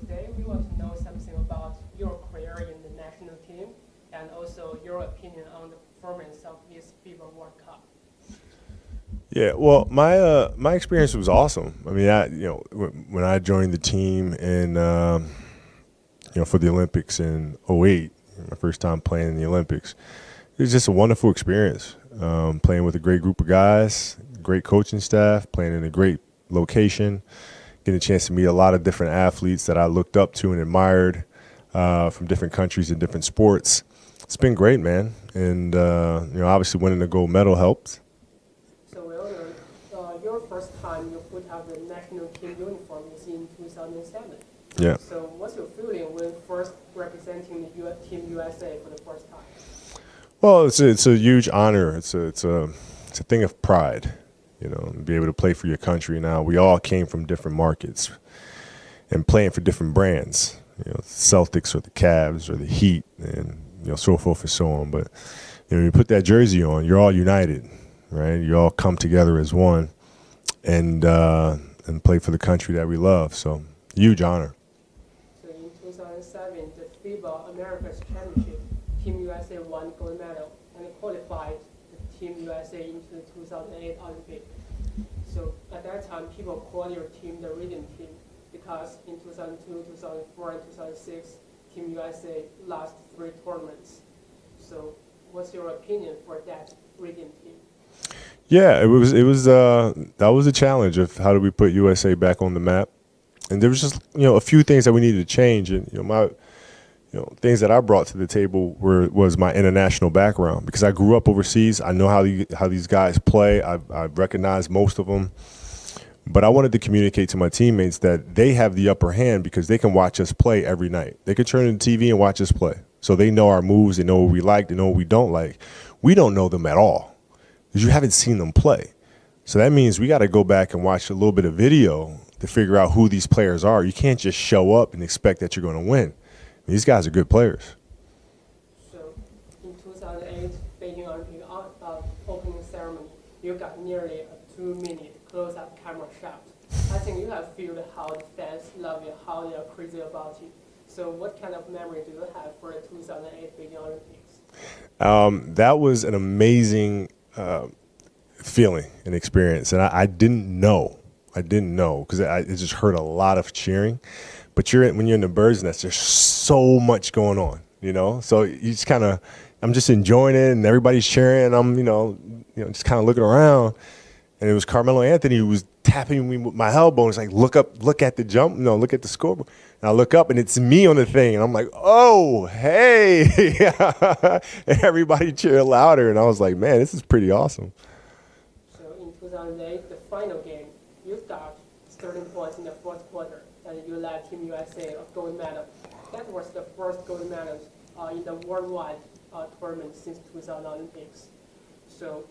today we want to know something about your career in the national team and also your opinion on the performance of this FIBA World Cup. Yeah, well, my experience was awesome. I mean, when I joined the team in for the Olympics in '08, my first time playing in the Olympics, it was just a wonderful experience. Playing with a great group of guys, great coaching staff, playing in a great location, getting a chance to meet a lot of different athletes that I looked up to and admired from different countries and different sports. It's been great, man, and obviously winning the gold medal helped. So we all know your first time you put out the national team uniform is in 2007. Yeah. So what's your feeling when first representing the Team USA for the first time? Well, it's a huge honor. It's a thing of pride, to be able to play for your country. Now, we all came from different markets and playing for different brands, Celtics or the Cavs or the Heat and, so forth and so on. But, when you put that jersey on, you're all united, right? You all come together as one and play for the country that we love. So, huge honor. So in 2007, the FIBA America's Championship, Team USA won gold medal and qualified the Team USA into the 2008 Olympic. So at that time, people called your team the Rhythm Team because in 2002, 2004, and 2006, Team USA lost 3 tournaments. So what's your opinion for that Rhythm Team? Yeah, it was that was a challenge of how do we put USA back on the map. And there was just, a few things that we needed to change. And, things that I brought to the table was my international background because I grew up overseas. I know how these guys play. I've recognized most of them. But I wanted to communicate to my teammates that they have the upper hand because they can watch us play every night. They can turn on the TV and watch us play. So they know our moves. They know what we like. They know what we don't like. We don't know them at all because you haven't seen them play. So that means we got to go back and watch a little bit of video to figure out who these players are. You can't just show up and expect that you're going to win. These guys are good players. So in 2008 Beijing Olympic opening ceremony, you got nearly a 2-minute close-up camera shot. I think you have felt how the fans love you, how they are crazy about you. So what kind of memory do you have for the 2008 Beijing Olympics? That was an amazing feeling and experience, and I didn't know. Because I just heard a lot of cheering. But when you're in the bird's nest, there's so much going on, So you just I'm just enjoying it, and everybody's cheering, and I'm, just kind of looking around. And it was Carmelo Anthony who was tapping me with my elbow. And it's like, look at the jump, look at the scoreboard. And I look up, and it's me on the thing. And I'm like, oh, hey. And everybody cheered louder. And I was like, man, this is pretty awesome. So in 2008, the final game, you got 13 points in the fourth quarter, and you led Team USA a gold medal. That was the first gold medal in the worldwide tournament since 2000 Olympics. So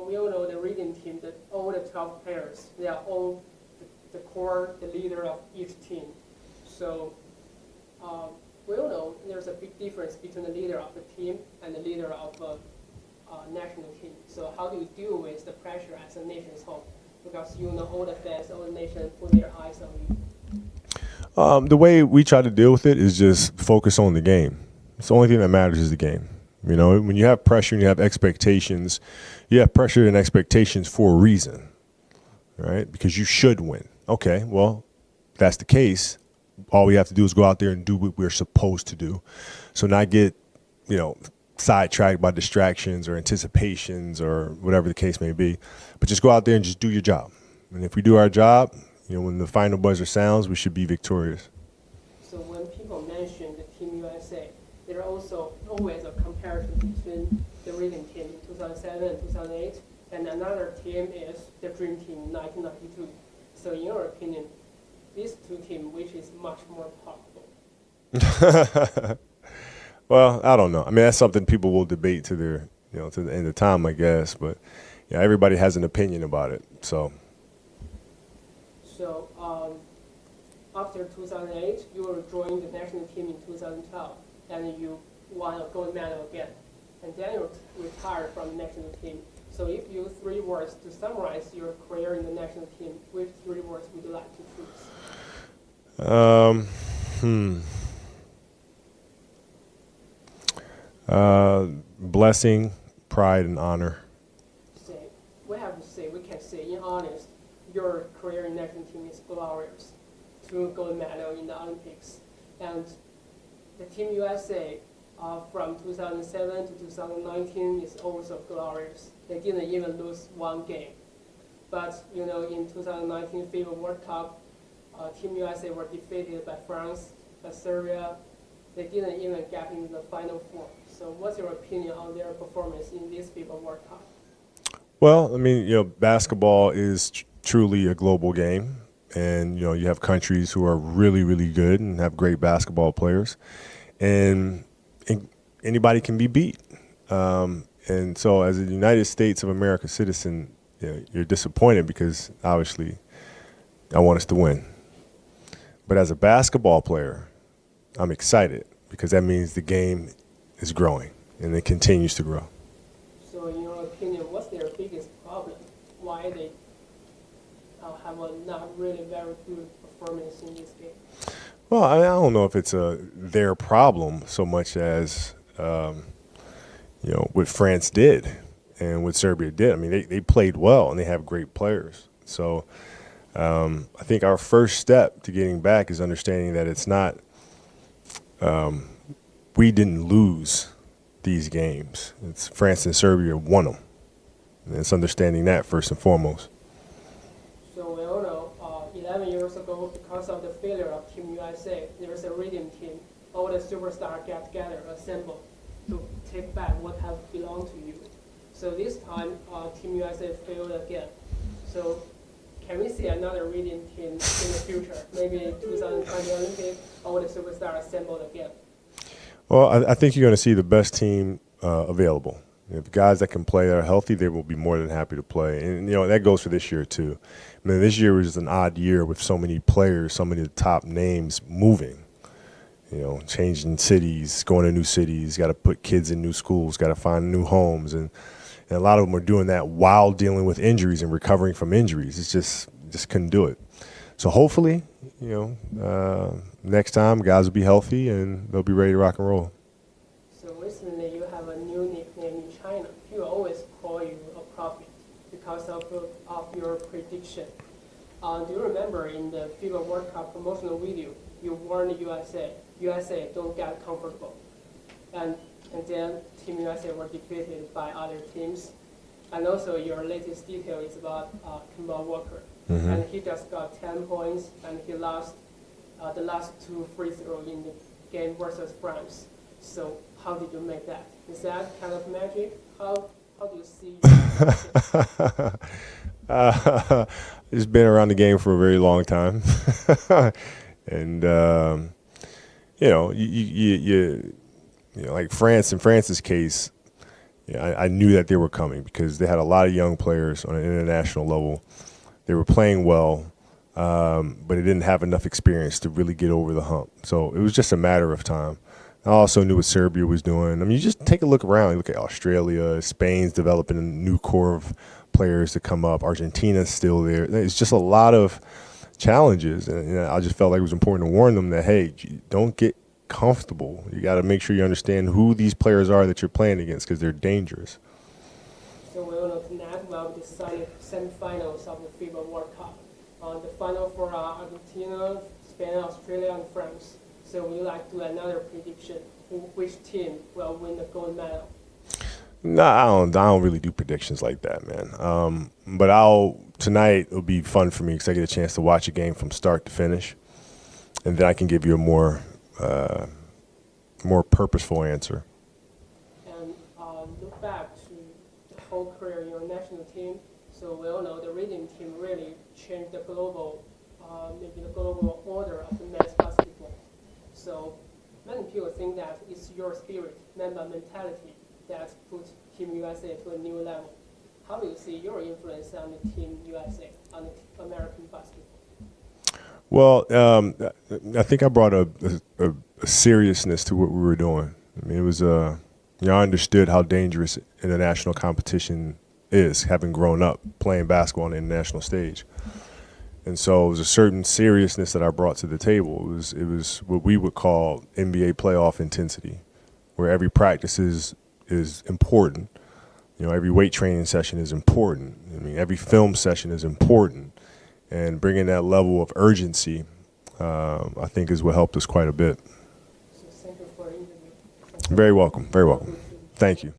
we all know the Rhythm Team, that all the 12 players, they are all the core, the leader of each team. So we all know there's a big difference between the leader of the team and the leader of a national team. So how do you deal with the pressure as a nation's hope? Because all the fans, all the nation put their eyes on you. The way we try to deal with it is just focus on the game. It's the only thing that matters is the game. When you have pressure and you have expectations, you have pressure and expectations for a reason, right? Because you should win. Okay, well, if that's the case, all we have to do is go out there and do what we're supposed to do. So not get, sidetracked by distractions or anticipations or whatever the case may be, but just go out there and just do your job. And if we do our job, when the final buzzer sounds, we should be victorious. So when people mention the Team USA, there are also always a comparison between the Rhythm Team in 2007 and 2008, and another team is the Dream Team in 1992. So in your opinion, these two teams, which is much more powerful? Well, I don't know. I mean, that's something people will debate to their, to the end of time, I guess. But everybody has an opinion about it. So after 2008, you will join the national team in 2012, and you won a gold medal again. And then you retired from the national team. So if you 3 words to summarize your career in the national team, which 3 words would you like to choose? Um, hmm. Blessing, pride, and honor. Say, we have to say, we can say, in honest, your career in national team is glorious. 2 gold medals in the Olympics. And the Team USA from 2007 to 2019 is also glorious. They didn't even lose 1 game. But, in 2019 FIBA World Cup, Team USA were defeated by France, by Serbia. They didn't even get into the Final 4. So what's your opinion on their performance in this FIBA World Cup? Well, I mean, basketball is truly a global game. And, you have countries who are really, really good and have great basketball players. And anybody can be beat. And so as a United States of America citizen, you're disappointed because obviously I want us to win. But as a basketball player, I'm excited because that means the game is growing and it continues to grow. So in your opinion, what's their biggest problem? Why they have a not really very good performance in this game? Well, I don't know if it's their problem so much as what France did and what Serbia did. I mean, they played well and they have great players. So I think our first step to getting back is understanding that it's not we didn't lose these games. It's France and Serbia won them. And it's understanding that first and foremost. So we all know 11 years ago, because of the failure of Team USA, there's a redeem team. All the superstars get together, assemble to take back what have belonged to you. So this time, Team USA failed again. So can we see another redeem team in the future? Maybe 2020 Olympics, all the superstars assembled again. Well, I think you're going to see the best team available. If the guys that can play are healthy, they will be more than happy to play. And, that goes for this year, too. I mean, this year was an odd year with so many players, so many of the top names moving, changing cities, going to new cities, got to put kids in new schools, got to find new homes. And a lot of them are doing that while dealing with injuries and recovering from injuries. It's just couldn't do it. So hopefully, next time guys will be healthy and they'll be ready to rock and roll. So recently you have a new nickname in China. People always call you a prophet because of your prediction. Do you remember in the FIBA World Cup promotional video, you warned USA don't get comfortable. And then Team USA were defeated by other teams. And also your latest detail is about Kemba Walker. Mm-hmm. And he just got 10 points and he lost the last 2 free throws in the game versus France. So how did you make that? Is that kind of magic? How do you see It's been around the game for a very long time. And, like France, in France's case, I knew that they were coming because they had a lot of young players on an international level. They were playing well, but they didn't have enough experience to really get over the hump. So it was just a matter of time. I also knew what Serbia was doing. I mean, you just take a look around. You look at Australia, Spain's developing a new core of players to come up. Argentina's still there. It's just a lot of challenges. And I just felt like it was important to warn them that, hey, don't get comfortable. You got to make sure you understand who these players are that you're playing against because they're dangerous. So we all know tonight will be decided semifinals of the FIBA World Cup. The final for Argentina, Spain, Australia, and France. So we like to do another prediction. Which team will win the gold medal? No, I don't really do predictions like that, man. But tonight it'll be fun for me because I get a chance to watch a game from start to finish, and then I can give you a more purposeful answer. And look back to the whole career in your national team. So we all know the reading team really changed the global order of the men's basketball. So many people think that it's your spirit, Mamba mentality, that put Team USA to a new level. How do you see your influence on the Team USA, on the American basketball? Well, I think I brought a seriousness to what we were doing. I mean, it was I understood how dangerous international competition is, having grown up playing basketball on the international stage. And so it was a certain seriousness that I brought to the table. It was what we would call NBA playoff intensity, where every practice is important. Every weight training session is important. I mean, every film session is important. And bringing that level of urgency, I think, is what helped us quite a bit. So thank you for the interview. Very welcome. Very welcome. Thank you.